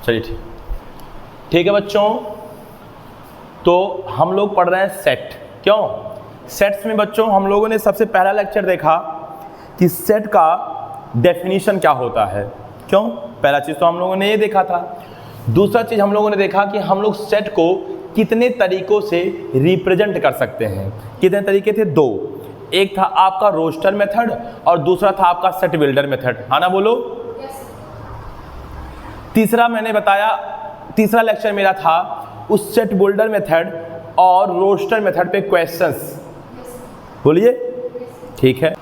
चलिए ठीक है बच्चों, तो हम लोग पढ़ रहे हैं सेट। क्यों? सेट्स में बच्चों हम लोगों ने सबसे पहला लेक्चर देखा कि सेट का डेफिनेशन क्या होता है। क्यों? पहला चीज़ तो हम लोगों ने ये देखा था। दूसरा चीज़ हम लोगों ने देखा कि हम लोग सेट को कितने तरीक़ों से रिप्रेजेंट कर सकते हैं। कितने तरीके थे? दो। एक था आपका रोस्टर मेथड और दूसरा था आपका सेट बिल्डर मेथड। हाँ ना बोलो। तीसरा मैंने बताया, तीसरा लेक्चर मेरा था उस सेट बिल्डर मेथड और रोस्टर मेथड पे क्वेश्चंस। बोलिए। ठीक है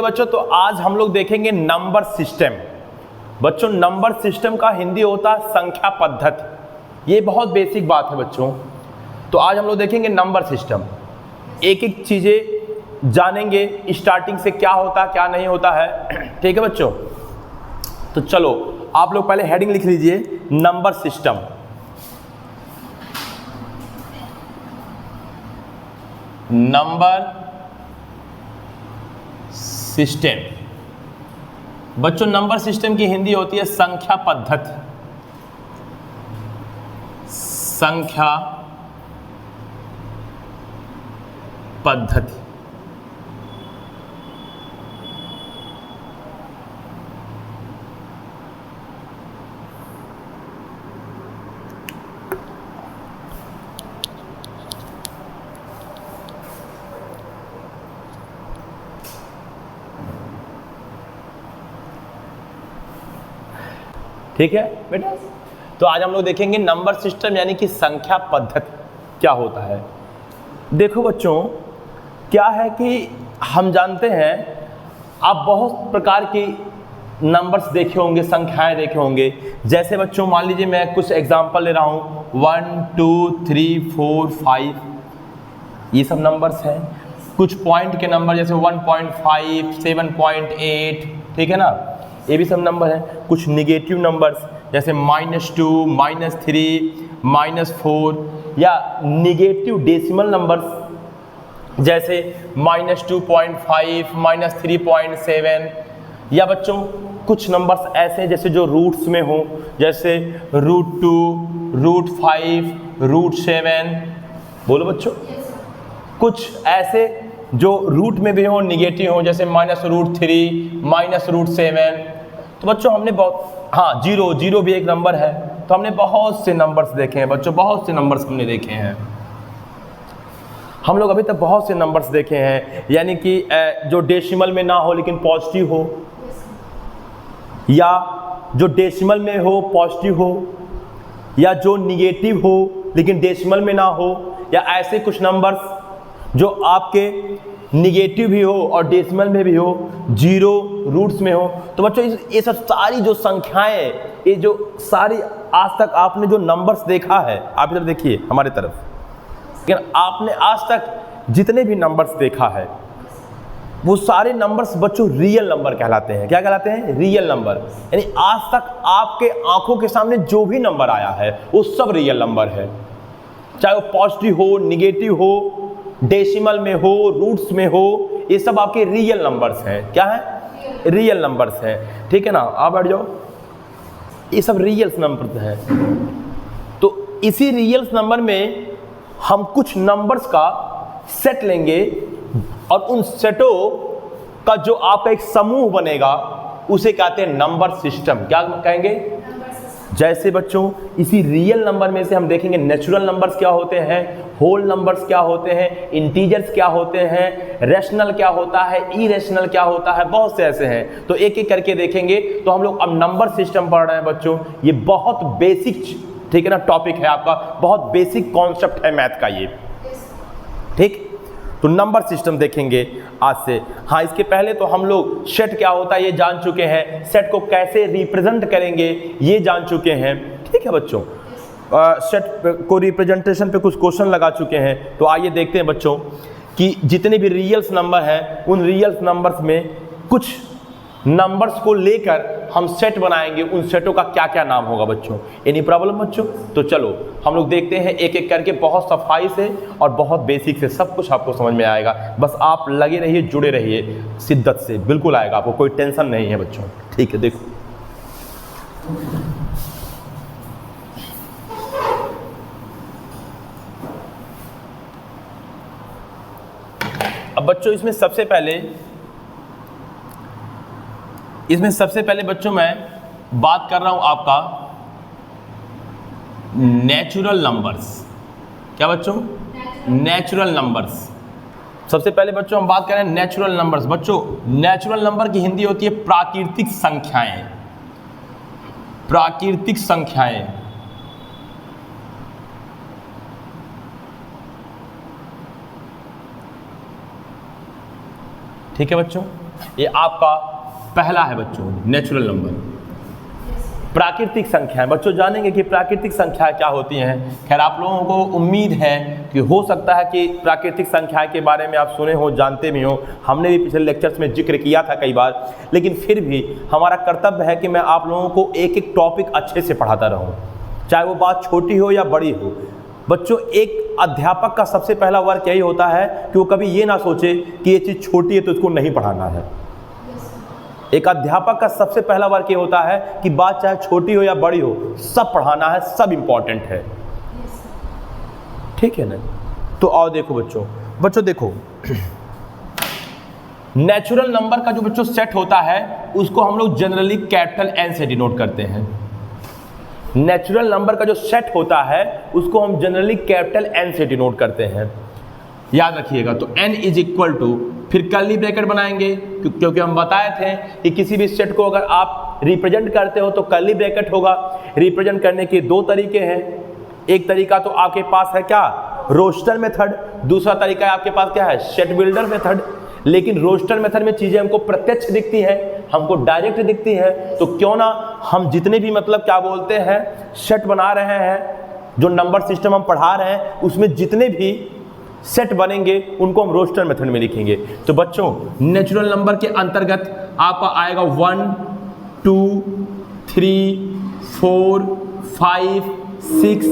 बच्चों, तो आज हम लोग देखेंगे नंबर सिस्टम। बच्चों नंबर सिस्टम का हिंदी होता है संख्या पद्धति। ये बहुत बेसिक बात है बच्चों। तो आज हम लोग देखेंगे नंबर सिस्टम, एक एक चीज़ें जानेंगे स्टार्टिंग से, क्या होता है क्या नहीं होता है। ठीक है बच्चों, तो चलो आप लोग पहले हेडिंग लिख लीजिए, नंबर सिस्टम। Number system. बच्चों नंबर सिस्टम की हिंदी होती है संख्या पद्धति। संख्या पद्धति। ठीक है बेटा, तो आज हम लोग देखेंगे नंबर सिस्टम यानी कि संख्या पद्धति क्या होता है। देखो बच्चों, क्या है कि हम जानते हैं आप बहुत प्रकार की नंबर्स देखे होंगे, संख्याएं देखे होंगे। जैसे बच्चों मान लीजिए मैं कुछ एग्जांपल ले रहा हूँ, 1 2 3 4 5, ये सब नंबर्स हैं। कुछ पॉइंट के नंबर जैसे 1.5 7.8, ठीक है ना, ये भी सब नंबर हैं। कुछ निगेटिव नंबर्स जैसे -2 -3 -4, या निगेटिव डेसिमल नंबर्स जैसे -2.5 -3.7, या बच्चों कुछ नंबर्स ऐसे जैसे जो रूट्स में हो, जैसे √2 √5 √7। बोलो बच्चों। कुछ ऐसे जो रूट में भी हो, निगेटिव हो, जैसे -√3 -√7। तो बच्चों हमने बहुत, हाँ जीरो भी एक नंबर है। तो हमने बहुत से नंबर्स देखे हैं बच्चों, बहुत से नंबर्स हमने देखे हैं। हम लोग अभी तक बहुत से नंबर्स देखे हैं, यानी कि जो डेसिमल में ना हो लेकिन पॉजिटिव हो, या जो डेसिमल में हो पॉजिटिव हो, या जो निगेटिव हो लेकिन डेसिमल में ना हो, या ऐसे कुछ नंबर्स जो आपके निगेटिव भी हो और डेसिमल में भी हो, जीरो रूट्स में हो। तो बच्चों ये सब सारी जो संख्याएं, ये जो सारी आज तक आपने जो नंबर्स देखा है, आप इधर देखिए हमारे तरफ, लेकिन आपने आज तक जितने भी नंबर्स देखा है वो सारे नंबर्स बच्चों रियल नंबर कहलाते हैं। क्या कहलाते हैं? Real number. यानी आज तक आपके आंखों के सामने जो भी नंबर आया है वो सब रियल नंबर है, चाहे वो पॉजिटिव हो, निगेटिव हो, डेसिमल में हो, रूट्स में हो, ये सब आपके रियल नंबर्स हैं। क्या है? रियल नंबर्स हैं। ठीक है ना, आप बैठ जाओ। ये सब रियल नंबर हैं। तो इसी रियल नंबर में हम कुछ नंबर्स का सेट लेंगे और उन सेटों का जो आपका एक समूह बनेगा उसे कहते हैं नंबर सिस्टम। क्या कहेंगे? जैसे बच्चों इसी रियल नंबर में से हम देखेंगे नेचुरल नंबर्स क्या होते हैं, होल नंबर्स क्या होते हैं, इंटीजर्स क्या होते हैं, रैशनल क्या होता है, इरेशनल क्या होता है, बहुत से ऐसे हैं। तो एक एक करके देखेंगे। तो हम लोग अब नंबर सिस्टम पढ़ रहे हैं बच्चों। ये बहुत बेसिक, ठीक है ना, टॉपिक है आपका, बहुत बेसिक कॉन्सेप्ट है मैथ का ये। ठीक, तो नंबर सिस्टम देखेंगे आज से। हाँ, इसके पहले तो हम लोग सेट क्या होता है ये जान चुके हैं, सेट को कैसे रिप्रेजेंट करेंगे ये जान चुके हैं। ठीक है बच्चों, सेट को रिप्रेजेंटेशन पे कुछ क्वेश्चन लगा चुके हैं। तो आइए देखते हैं बच्चों कि जितने भी रियल्स नंबर हैं उन रियल्स नंबर्स में कुछ नंबर्स को लेकर हम सेट बनाएंगे, उन सेटों का क्या क्या नाम होगा बच्चों। एनी प्रॉब्लम बच्चों? तो चलो हम लोग देखते हैं एक एक करके, बहुत सफाई से और बहुत बेसिक से सब कुछ आपको समझ में आएगा। बस आप लगे रहिए, जुड़े रहिए शिद्दत से, बिल्कुल आएगा आपको, कोई टेंशन नहीं है बच्चों। ठीक है, देखो बच्चों इसमें सबसे पहले बच्चों मैं बात कर रहा हूं आपका नेचुरल नंबर्स। क्या बच्चों? Natural numbers. सबसे पहले बच्चों हम बात कर रहे हैं नेचुरल नंबर्स। बच्चों नेचुरल नंबर की हिंदी होती है प्राकृतिक संख्याएं। प्राकृतिक संख्याएं। ठीक है बच्चों, ये आपका पहला है बच्चों नेचुरल नंबर। प्राकृतिक संख्याएं बच्चों जानेंगे कि प्राकृतिक संख्याएं क्या होती हैं। खैर आप लोगों को उम्मीद है कि हो सकता है कि प्राकृतिक संख्याएं के बारे में आप सुने हो, जानते भी हो, हमने भी पिछले लेक्चर्स में जिक्र किया था कई बार, लेकिन फिर भी हमारा कर्तव्य है कि मैं आप लोगों को एक एक टॉपिक अच्छे से पढ़ाता रहूं, चाहे वो बात छोटी हो या बड़ी हो। बच्चों एक अध्यापक का सबसे पहला वर्क यही होता है कि वो कभी ये ना सोचे कि ये चीज़ छोटी है तो इसको नहीं पढ़ाना है। एक अध्यापक का सबसे पहला वर्क ये होता है कि बात चाहे छोटी हो या बड़ी हो, सब पढ़ाना है, सब इम्पॉर्टेंट है। ठीक है ना? तो आओ देखो बच्चों देखो नेचुरल नंबर का जो बच्चों सेट होता है उसको हम लोग जनरली कैपिटल एन से डिनोट करते हैं। नेचुरल नंबर का जो सेट होता है उसको हम जनरली कैपिटल एन से डिनोट करते हैं। याद रखिएगा, तो n इज इक्वल टू, फिर कर्ली ब्रैकेट बनाएंगे क्योंकि हम बताए थे कि किसी भी सेट को अगर आप रिप्रेजेंट करते हो तो कर्ली ब्रैकेट होगा। रिप्रेजेंट करने के दो तरीके हैं। एक तरीका तो आपके पास है क्या, रोस्टर मेथड। दूसरा तरीका है आपके पास क्या है, सेट बिल्डर मेथड। लेकिन रोस्टर मेथड में चीज़ें हमको प्रत्यक्ष दिखती हैं, हमको डायरेक्ट दिखती हैं, तो क्यों ना हम जितने भी मतलब क्या बोलते हैं सेट बना रहे हैं, जो नंबर सिस्टम हम पढ़ा रहे हैं उसमें जितने भी सेट बनेंगे उनको हम रोस्टर मेथड में लिखेंगे। तो बच्चों नेचुरल नंबर के अंतर्गत आपका आएगा 1 2 3 4 5 6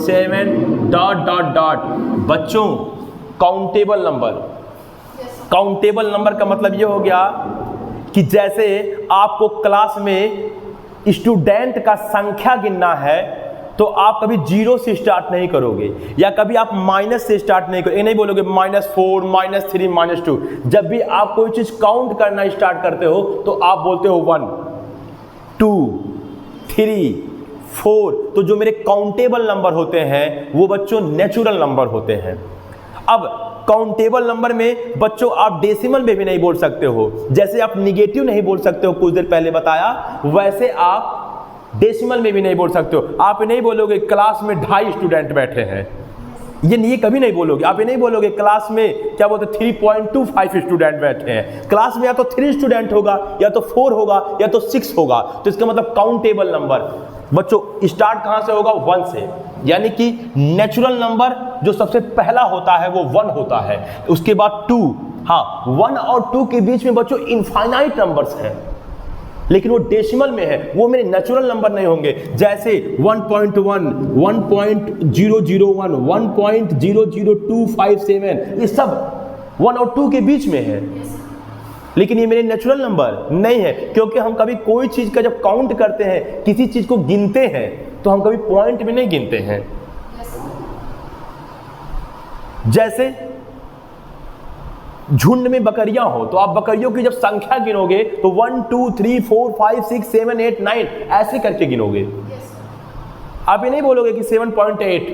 7 डॉट डॉट डॉट। बच्चों काउंटेबल नंबर। काउंटेबल नंबर का मतलब ये हो गया कि जैसे आपको क्लास में स्टूडेंट का संख्या गिनना है तो आप कभी 0 से स्टार्ट नहीं करोगे या कभी आप माइनस से स्टार्ट नहीं करोगे। ये नहीं बोलोगे -4 -3 -2। जब भी आप कोई चीज़ काउंट करना स्टार्ट करते हो तो आप बोलते हो 1 2 3 4। तो जो मेरे काउंटेबल नंबर होते हैं वो बच्चों नेचुरल नंबर होते हैं। अब काउंटेबल नंबर में बच्चों आप डेसिमल में भी नहीं बोल सकते हो, जैसे आप निगेटिव नहीं बोल सकते हो, कुछ देर पहले बताया, वैसे आप डेसिमल में भी नहीं बोल सकते हो। आप ये नहीं बोलोगे क्लास में 2.5 स्टूडेंट बैठे हैं, ये कभी नहीं बोलोगे। आप ये नहीं बोलोगे क्लास में क्या बोलते 3.25 स्टूडेंट बैठे हैं। क्लास में या तो 3 स्टूडेंट होगा या तो 4 होगा या तो 6 होगा। तो इसका मतलब काउंटेबल नंबर बच्चों स्टार्ट कहां से होगा, 1 से। यानी कि नेचुरल नंबर जो सबसे पहला होता है वो 1 होता है, उसके बाद 2। हाँ 1 और 2 के बीच में बच्चों इनफाइनाइट नंबर्स हैं, लेकिन वो डेसिमल में है, वो मेरे नेचुरल नंबर नहीं होंगे। जैसे 1.1 1.001 1.00257, ये सब 1 और 2 के बीच में है, लेकिन ये मेरे नेचुरल नंबर नहीं है। क्योंकि हम कभी कोई चीज़ का जब काउंट करते हैं, किसी चीज़ को गिनते हैं, तो हम कभी पॉइंट में नहीं गिनते हैं। जैसे झुंड में बकरियां हो तो आप बकरियों की जब संख्या गिनोगे तो 1 2 3 4 5 6 7 8 9 ऐसे करके गिनोगे। आप ये नहीं बोलोगे कि 7.8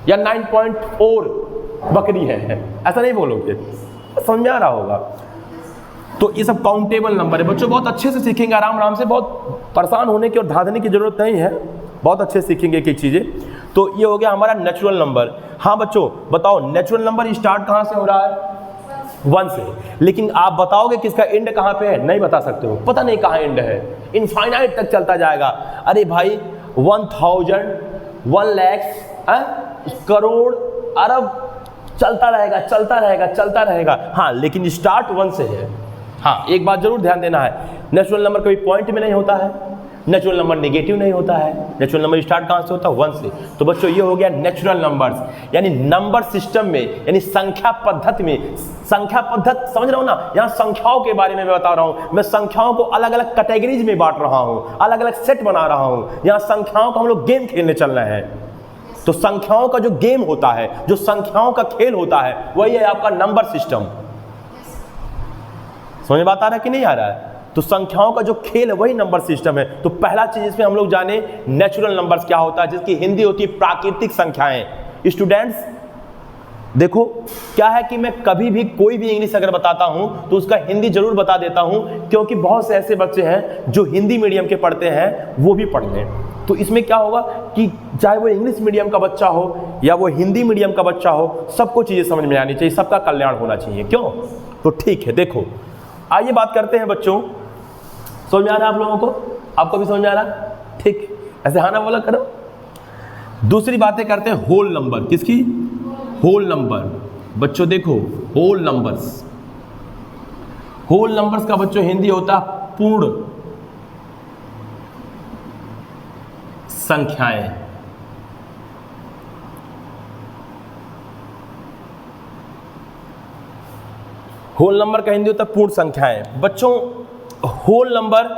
या 9.4 बकरी है, ऐसा नहीं बोलोगे, समझ आ रहा होगा। तो ये सब काउंटेबल नंबर है बच्चों, बहुत अच्छे से सीखेंगे, आराम आराम से, बहुत परेशान होने की और धांधने की जरूरत नहीं है, बहुत अच्छे से सीखेंगे कई चीज़ें। तो ये हो गया हमारा नेचुरल नंबर। हाँ बच्चों बताओ नेचुरल नंबर स्टार्ट कहाँ से हो रहा है, 1 से। लेकिन आप बताओगे कि इसका एंड कहाँ पे है, नहीं बता सकते हो, पता नहीं कहाँ एंड है, इनफाइनाइट तक चलता जाएगा। अरे भाई 1000 1 लाख करोड़ अरब चलता रहेगा चलता रहेगा चलता रहेगा। हाँ लेकिन स्टार्ट 1 से है। हाँ एक बात जरूर ध्यान देना है, नेचुरल नंबर कभी पॉइंट में नहीं होता है, नेचुरल नंबर नेगेटिव नहीं होता है, नेचुरल नंबर स्टार्ट कहाँ से होता है, 1 से। तो बच्चों ये हो गया नेचुरल नंबर्स, यानी नंबर सिस्टम में, यानी संख्या पद्धति में। संख्या पद्धति समझ रहा हूँ ना, यहाँ संख्याओं के बारे में मैं बता रहा हूँ, मैं संख्याओं को अलग अलग कैटेगरीज में बांट रहा हूँ, अलग अलग सेट बना रहा हूँ। यहाँ संख्याओं को हम लोग गेम खेलने चल रहे हैं, तो संख्याओं का जो गेम होता है, जो संख्याओं का खेल होता है, वही है आपका नंबर सिस्टम। समझ में बात आ रहा है कि नहीं आ रहा है? तो संख्याओं का जो खेल है वही नंबर सिस्टम है। तो पहला चीज इसमें हम लोग जाने नेचुरल नंबर्स क्या होता है, जिसकी हिंदी होती है प्राकृतिक संख्याएं। स्टूडेंट्स देखो, क्या है कि मैं कभी भी कोई भी इंग्लिश अगर बताता हूं तो उसका हिंदी जरूर बता देता हूं, क्योंकि बहुत से ऐसे बच्चे हैं जो हिंदी मीडियम के पढ़ते हैं, वो भी पढ़ लें। तो इसमें क्या होगा कि चाहे वो इंग्लिश मीडियम का बच्चा हो या वो हिंदी मीडियम का बच्चा हो, सबको चीज़ें समझ में आनी चाहिए, सबका कल्याण होना चाहिए। क्यों? तो ठीक है, देखो आइए बात करते हैं बच्चों। समझ में आ रहा है आप लोगों को? आपको भी समझ में आ रहा? ठीक, ऐसे हाँ ना बोला करो। दूसरी बातें करते हैं होल नंबर। किसकी? Whole number. बच्चों देखो, होल नंबर्स, होल नंबर्स का बच्चों हिंदी होता है पूर्ण संख्याएं। होल नंबर का हिंदी होता है पूर्ण संख्याएं। बच्चों होल नंबर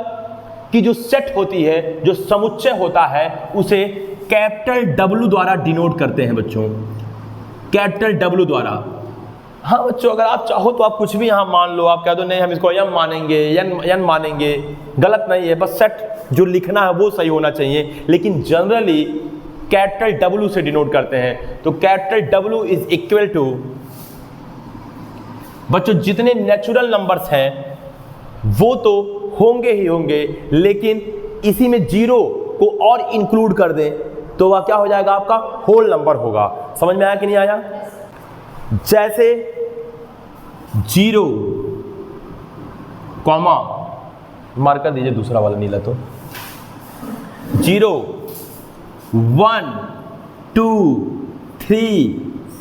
की जो सेट होती है, जो समुच्चय होता है, उसे कैपिटल डब्ल्यू द्वारा डिनोट करते हैं बच्चों, कैपिटल डब्ल्यू द्वारा। हाँ बच्चों, अगर आप चाहो तो आप कुछ भी यहाँ मान लो, आप कह दो नहीं हम इसको एम मानेंगे, एन मानेंगे, गलत नहीं है, बस सेट जो लिखना है वो सही होना चाहिए। लेकिन जनरली कैपिटल डब्ल्यू से डिनोट करते हैं। तो capital W is equal to, बच्चों जितने नेचुरल नंबर्स हैं वो तो होंगे ही होंगे, लेकिन इसी में जीरो को और इंक्लूड कर दें तो वह क्या हो जाएगा? आपका होल नंबर होगा। समझ में आया कि नहीं आया? जैसे 0, कॉमा, मार्क कर दीजिए दूसरा वाला नीला, तो 0, 1, 2, 3,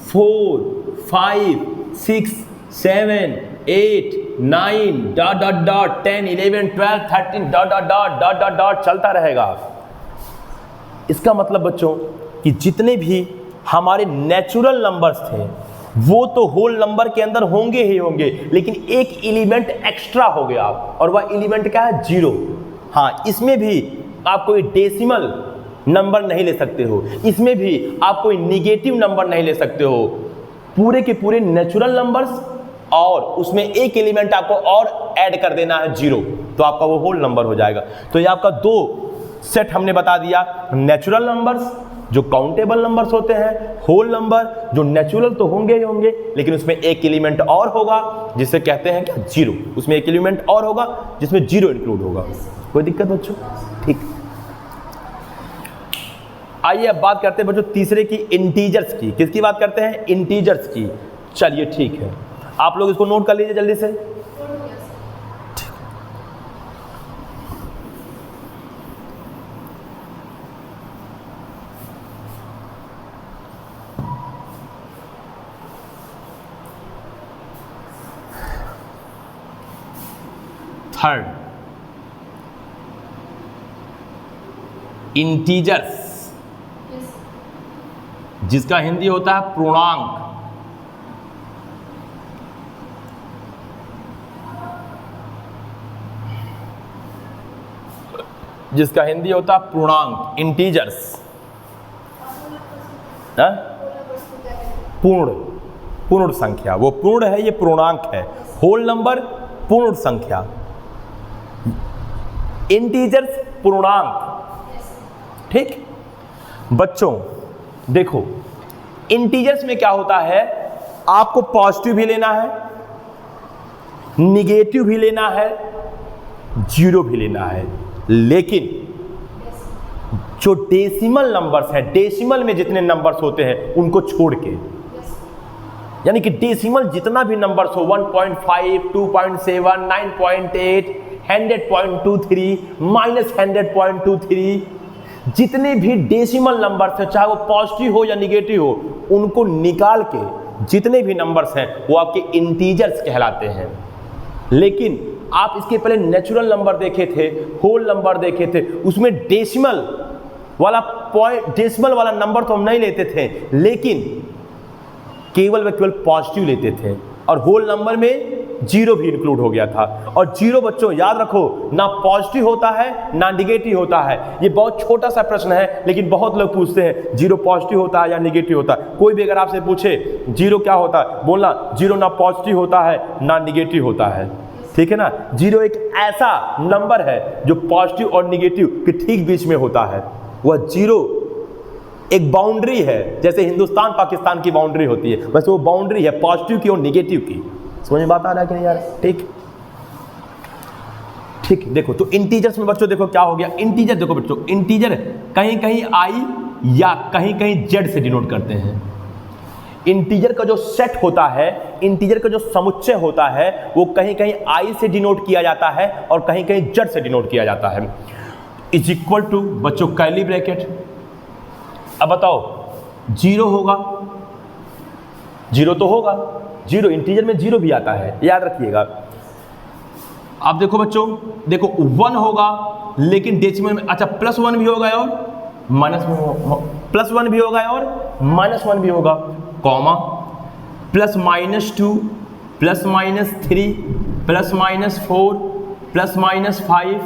4, 5, 6, 7, 8, 9, dot dot dot 10, 11, 12, 13, dot dot dot dot dot dot चलता रहेगा। इसका मतलब बच्चों कि जितने भी हमारे नेचुरल नंबर्स थे वो तो होल नंबर के अंदर होंगे ही होंगे, लेकिन एक एलिमेंट एक्स्ट्रा हो गया, और वह एलिमेंट क्या है? 0। हाँ, इसमें भी आप कोई डेसिमल नंबर नहीं ले सकते हो, इसमें भी आप कोई निगेटिव नंबर नहीं ले सकते हो। पूरे के पूरे नेचुरल नंबर्स, और उसमें एक एलिमेंट आपको और ऐड कर देना है 0, तो आपका वो होल नंबर हो जाएगा। तो ये आपका 2 सेट हमने बता दिया, नेचुरल नंबर्स जो काउंटेबल नंबर्स होते हैं, होल नंबर जो नेचुरल तो होंगे ही होंगे, लेकिन उसमें एक एलिमेंट और होगा जिसे कहते हैं क्या? 0। उसमें एक एलिमेंट और होगा जिसमें 0 इंक्लूड होगा। कोई दिक्कत बच्चों? ठीक। आइए अब बात करते हैं बच्चों तीसरे की, इंटीजर्स की। किसकी बात करते हैं? इंटीजर्स की। चलिए ठीक है, आप लोग इसको नोट कर लीजिए जल्दी से। थर्ड, इंटीजर्स, जिसका हिंदी होता है पूर्णांक। जिसका हिंदी होता है पूर्णांक, इंटीजर्स। पूर्ण संख्या, वो पूर्ण है, ये पूर्णांक है। होल नंबर पूर्ण संख्या, इंटीजर्स पूर्णांक। ठीक बच्चों देखो, इंटीजर्स में क्या होता है, आपको पॉजिटिव भी लेना है, निगेटिव भी लेना है, 0 भी लेना है, लेकिन जो डेसिमल नंबर्स हैं, डेसिमल में जितने नंबर्स होते हैं उनको छोड़ के, यानी कि डेसिमल जितना भी नंबर्स हो, 1.5, 2.7, 9.8, 100.23, -100.23, जितने भी डेसिमल नंबर्स हैं, चाहे वो पॉजिटिव हो या निगेटिव हो, उनको निकाल के जितने भी नंबर्स हैं वो आपके इंटीजर्स कहलाते हैं। लेकिन आप इसके पहले नेचुरल नंबर देखे थे, होल नंबर देखे थे, उसमें डेसिमल वाला नंबर तो हम नहीं लेते थे, लेकिन केवल व केवल पॉजिटिव लेते थे। और होल नंबर में जीरो भी इंक्लूड हो गया था। और जीरो बच्चों याद रखो ना पॉजिटिव होता है ना निगेटिव होता है। ये बहुत छोटा सा प्रश्न है लेकिन बहुत लोग पूछते हैं जीरो पॉजिटिव होता है या निगेटिव होता है। कोई भी अगर आपसे पूछे जीरो क्या होता है, बोलना जीरो ना पॉजिटिव होता है ना निगेटिव होता है, ठीक है ना। जीरो एक ऐसा नंबर है जो पॉजिटिव और निगेटिव के ठीक बीच में होता है। वह जीरो एक बाउंड्री है, जैसे हिंदुस्तान पाकिस्तान की बाउंड्री होती है, वैसे वो बाउंड्री है पॉजिटिव की और निगेटिव की। समझ में बात आ रहा है कि नहीं यार? ठीक ठीक। देखो तो इंटीजर्स में बच्चों देखो क्या हो गया। इंटीजर देखो बच्चों, इंटीजर कहीं कहीं आई या कहीं कहीं जेड से डिनोट करते हैं। इंटीजर का जो सेट होता है, इंटीजर का जो समुच्चय होता है, वो कहीं कहीं आई से डिनोट किया जाता है और कहीं कहीं जेड से डिनोट किया जाता है। इज इक्वल टू बच्चों कर्ली ब्रैकेट। अब बताओ जीरो होगा, जीरो तो होगा, जीरो इंटीजर में जीरो भी आता है, याद रखिएगा। अब देखो बच्चों, देखो वन होगा लेकिन डेसिमल में, अच्छा प्लस वन भी होगा और माइनस में, प्लस वन भी होगा और माइनस वन भी होगा, comma plus minus two plus minus three plus minus four plus minus five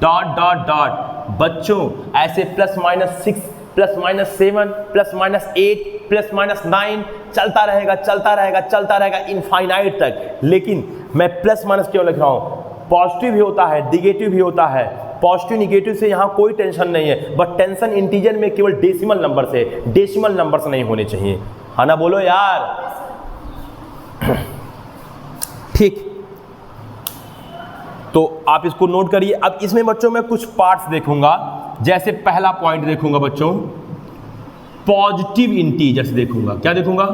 dot dot dot. बच्चों ऐसे plus minus six plus minus seven plus minus eight plus minus nine चलता रहेगा चलता रहेगा चलता रहेगा इनफाइनाइट तक। लेकिन मैं प्लस माइनस क्यों लिख रहा हूँ? पॉजिटिव भी होता है निगेटिव भी होता है। पॉजिटिव निगेटिव से यहाँ कोई टेंशन नहीं है, बट टेंशन इंटीजर में केवल डेसिमल नंबर से, डेसिमल नंबर से नहीं होने चाहिए, है ना? बोलो यार। ठीक, तो आप इसको नोट करिए। अब इसमें बच्चों मैं कुछ पार्ट्स देखूंगा, जैसे पहला पॉइंट देखूंगा बच्चों पॉजिटिव इंटीजर्स देखूंगा। क्या देखूंगा?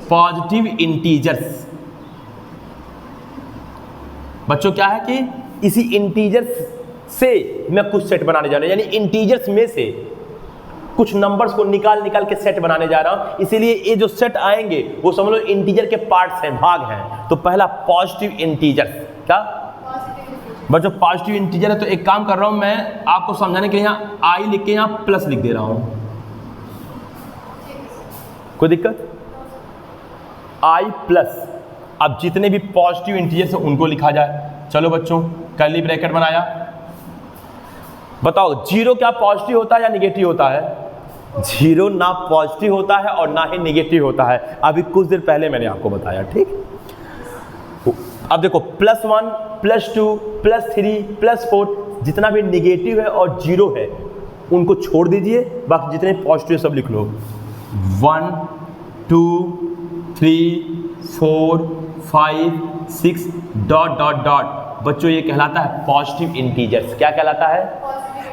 Positive integers. बच्चों क्या है कि इसी इंटीजर्स से मैं कुछ सेट बनाने जा रहा हूं, यानी इंटीजर्स में से कुछ नंबर्स को निकाल निकाल के सेट बनाने जा रहा हूं। इसीलिए ये जो सेट आएंगे वो समझ लो इंटीजर के पार्ट्स हैं, भाग हैं। तो पहला पॉजिटिव इंटीजर्स। क्या बच्चों? पॉजिटिव इंटीजर है तो एक काम कर रहा हूं मैं आपको समझाने के लिए यहाँ आई लिख के यहाँ प्लस लिख दे रहा हूं। कोई दिक्कत? आई प्लस। अब जितने भी पॉजिटिव इंटीजर्स हैं उनको लिखा जाए। चलो बच्चों कर्ली ब्रैकेट बनाया। बताओ जीरो क्या पॉजिटिव होता है या निगेटिव होता है? जीरो ना पॉजिटिव होता है और ना ही निगेटिव होता है, अभी कुछ देर पहले मैंने आपको बताया। ठीक, अब देखो plus one plus two plus three plus four जितना भी निगेटिव है और जीरो है उनको छोड़ दीजिए, बाकी जितने पॉजिटिव सब लिख लो। 1 2 3 4 5 6 डॉट डॉट डॉट। बच्चों ये कहलाता है पॉजिटिव इंटीजर्स। क्या कहलाता है?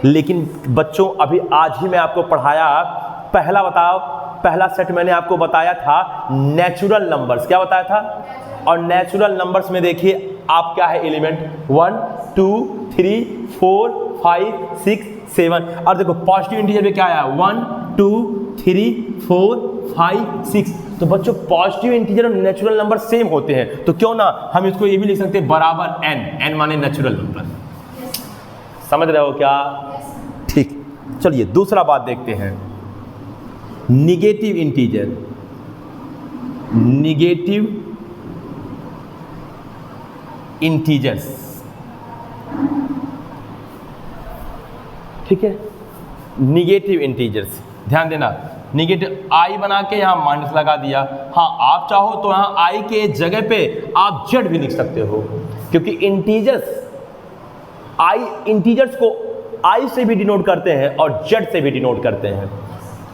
लेकिन बच्चों अभी आज ही मैं आपको पढ़ाया, पहला बताओ, पहला सेट मैंने आपको बताया था नेचुरल नंबर्स। क्या बताया था? और नेचुरल नंबर्स में देखिए आप क्या है एलिमेंट 1 2 3 4 5 6 7। और देखो पॉजिटिव इंटीजर में क्या आया? 1 2 3 4 5 6। तो बच्चों पॉजिटिव इंटीजर और नेचुरल नंबर सेम होते हैं, तो क्यों ना हम इसको ये भी लिख सकते हैं बराबर n। n माने नेचुरल नंबर। समझ रहे हो क्या? ठीक, चलिए दूसरा बात देखते हैं। Negative integer, negative integers. ठीक है, निगेटिव इंटीजर्स ध्यान देना। निगेटिव आई बना के यहाँ माइनस लगा दिया। हाँ आप चाहो तो यहाँ आई के जगह पे आप जेड भी लिख सकते हो, क्योंकि इंटीजर्स आई इंटीजर्स को आई से भी डिनोट करते हैं और जेड से भी डिनोट करते हैं।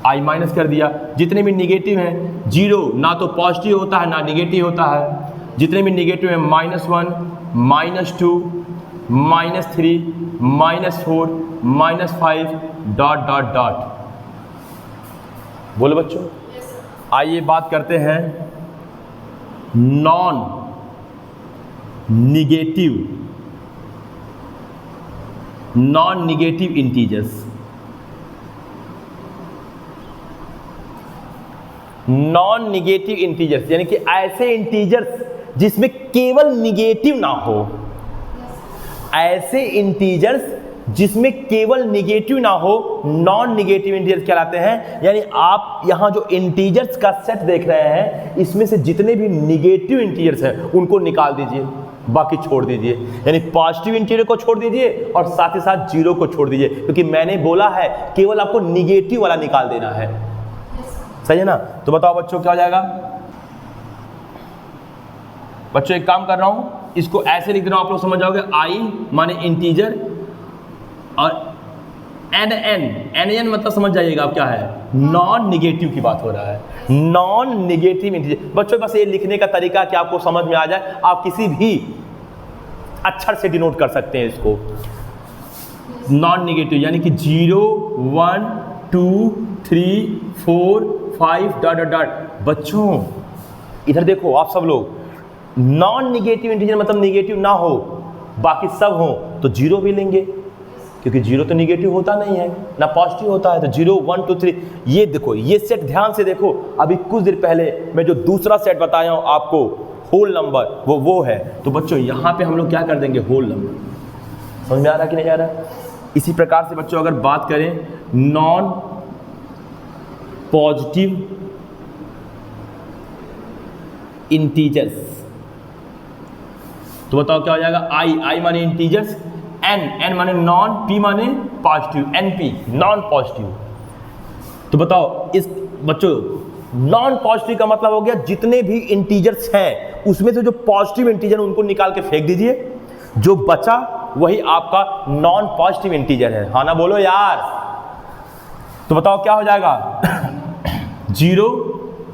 आई माइनस कर दिया। जितने भी निगेटिव हैं, जीरो ना तो पॉजिटिव होता है ना निगेटिव होता है। जितने भी निगेटिव हैं -1 -2 -3 -4 -5 डॉट डॉट डॉट। बोलो बच्चों। आइए बात करते हैं non negative integers. Non negative integers यानी कि ऐसे इंटीजर्स जिसमें केवल निगेटिव ना हो। ऐसे इंटीजर्स जिसमें केवल निगेटिव ना हो, नॉन निगेटिव इंटीजर्स कहलाते हैं। यानी आप यहाँ जो इंटीजर्स का सेट देख रहे हैं, इसमें से जितने भी निगेटिव इंटीजर्स हैं उनको निकाल दीजिए, बाकी छोड़ दीजिए। यानी पॉजिटिव इंटीजर को छोड़ दीजिए और साथ ही साथ जीरो को छोड़ दीजिए, क्योंकि मैंने बोला है केवल आपको निगेटिव वाला निकाल देना है। सही है ना? तो बताओ बच्चों क्या हो जाएगा? बच्चों एक काम कर रहा हूं, इसको ऐसे लिख रहा हूं, आप लोग समझ जाओगे। आई माने इंटीजर और एन मतलब समझ जाइएगा आप क्या है, नॉन निगेटिव की बात हो रहा है, नॉन निगेटिव इंटीजर। बच्चों बस ये लिखने का तरीका कि आपको समझ में आ जाए, आप किसी भी अक्षर से डिनोट कर सकते हैं इसको। नॉन निगेटिव यानी कि 0 1 2 3 4 5 डॉट डॉट डॉट। बच्चों इधर देखो आप सब लोग, नॉन निगेटिव इंटीजर मतलब निगेटिव ना हो, बाकी सब हो तो जीरो भी लेंगे, क्योंकि जीरो तो निगेटिव होता नहीं है ना पॉजिटिव होता है। तो 0 1 2 3 ये देखो, ये सेट ध्यान से देखो। अभी कुछ देर पहले मैं जो दूसरा सेट बताया हूं आपको, होल नंबर, वो है। तो बच्चों यहाँ पे हम लोग क्या कर देंगे, होल नंबर। समझ में आ रहा कि नहीं आ रहा? इसी प्रकार से बच्चों अगर बात करें नॉन पॉजिटिव इंटीजर्स, तो बताओ क्या हो जाएगा? आई माने इंटीजर्स, एन माने नॉन, पी माने पॉजिटिव, एनपी नॉन पॉजिटिव। तो बताओ इस बच्चों नॉन पॉजिटिव का मतलब हो गया जितने भी इंटीजर्स हैं उसमें से जो पॉजिटिव इंटीजर उनको निकाल के फेंक दीजिए, जो बचा वही आपका नॉन पॉजिटिव इंटीजर है। हाँ ना बोलो यार? तो बताओ क्या हो जाएगा? 0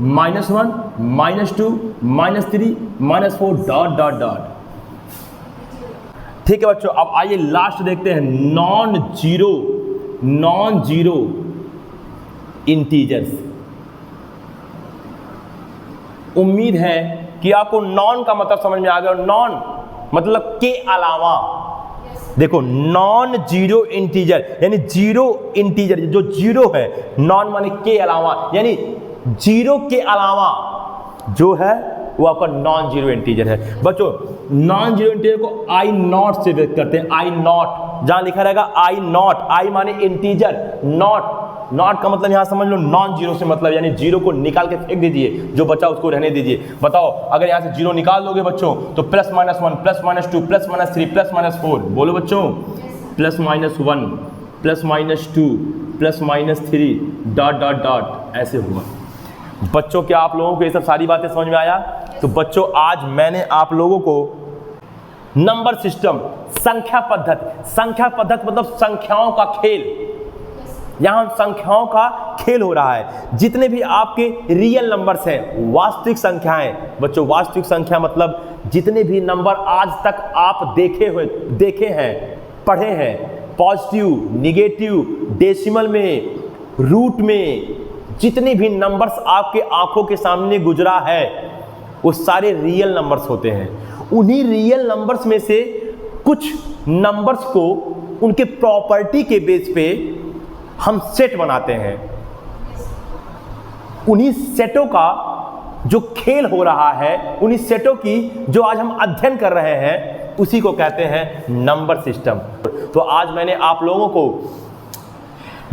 -1 -2 -3 -4 डॉट डॉट डॉट। ठीक है बच्चों, अब आइए लास्ट देखते हैं नॉन जीरो इंटीजर्स। उम्मीद है कि आपको नॉन का मतलब समझ में आ गया। नॉन मतलब के अलावा। देखो नॉन जीरो इंटीजर यानी जीरो इंटीजर जो जीरो है, नॉन माने के अलावा, यानी जीरो के अलावा जो है वो आपका नॉन जीरो इंटीजर है। बच्चों नॉन जीरो इंटीजर को आई नॉट से व्यक्त करते हैं। आई नॉट, जहां लिखा रहेगा आई नॉट, आई माने इंटीजर, नॉट का मतलब यहां समझ लो नॉन जीरो से मतलब, यानी जीरो को निकाल के फेंक दीजिए, जो बचा उसको रहने दीजिए। बताओ अगर यहां से जीरो निकाल दोगे बच्चों तो +-1 +-2 +-3 +-4, बोलो बच्चों, +-1 +-2 +-3 डॉट डॉट डॉट ऐसे हुआ। बच्चों क्या आप लोगों को ये सब सारी बातें समझ में आया? तो बच्चों आज मैंने आप लोगों को नंबर सिस्टम, संख्या पद्धति मतलब संख्याओं का खेल, यहां संख्याओं का खेल हो रहा है। जितने भी आपके रियल नंबर्स हैं, वास्तविक संख्याएं, बच्चों वास्तविक संख्या मतलब जितने भी नंबर आज तक आप देखे हैं, पढ़े हैं, पॉजिटिव, निगेटिव, डेसिमल में, रूट में, जितने भी नंबर्स आपके आंखों के सामने गुजरा है वो सारे रियल नंबर्स होते हैं। उन्हीं रियल नंबर्स में से कुछ नंबर्स को उनके प्रॉपर्टी के बेस पे हम सेट बनाते हैं। उन्हीं सेटों का जो खेल हो रहा है, उन्हीं सेटों की जो आज हम अध्ययन कर रहे हैं, उसी को कहते हैं नंबर सिस्टम। तो आज मैंने आप लोगों को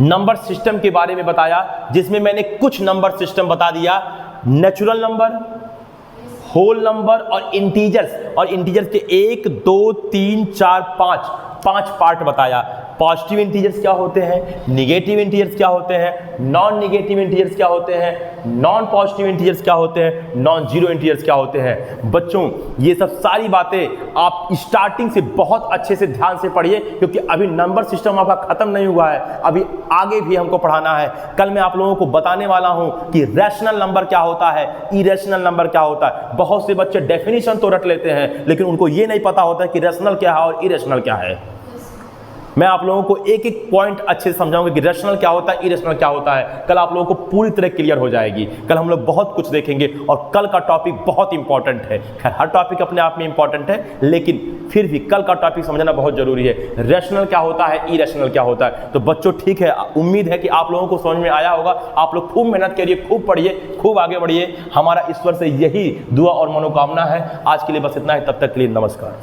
नंबर सिस्टम के बारे में बताया, जिसमें मैंने कुछ नंबर सिस्टम बता दिया, नेचुरल नंबर, होल नंबर और इंटीजर्स। और इंटीजर्स के 1 2 3 4 5 पार्ट बताया। पॉजिटिव इंटीजर्स क्या होते हैं, निगेटिव इंटीजर्स क्या होते हैं, नॉन निगेटिव इंटीजर्स क्या होते हैं, नॉन पॉजिटिव इंटीजर्स क्या होते हैं, नॉन जीरो इंटीजर्स क्या होते हैं। बच्चों ये सब सारी बातें आप स्टार्टिंग से बहुत अच्छे से ध्यान से पढ़िए, क्योंकि अभी नंबर सिस्टम आपका खत्म नहीं हुआ है, अभी आगे भी हमको पढ़ाना है। कल मैं आप लोगों को बताने वाला हूं कि रैशनल नंबर क्या होता है, इरेशनल नंबर क्या होता है। बहुत से बच्चे डेफिनेशन तो रट लेते हैं, लेकिन उनको ये नहीं पता होता है कि रैशनल क्या है और इरेशनल क्या है। मैं आप लोगों को एक एक पॉइंट अच्छे से समझाऊंगा कि रैशनल क्या होता है, इरेशनल क्या होता है। कल आप लोगों को पूरी तरह क्लियर हो जाएगी। कल हम लोग बहुत कुछ देखेंगे और कल का टॉपिक बहुत इंपॉर्टेंट है। खैर हर टॉपिक अपने आप में इंपॉर्टेंट है, लेकिन फिर भी कल का टॉपिक समझना बहुत जरूरी है। रैशनल क्या होता है, इरेशनल क्या होता है। तो बच्चों ठीक है, उम्मीद है कि आप लोगों को समझ में आया होगा। आप लोग खूब मेहनत करिए, खूब पढ़िए, खूब आगे बढ़िए। हमारा ईश्वर से यही दुआ और मनोकामना है। आज के लिए बस इतना ही, तब तक के लिए नमस्कार।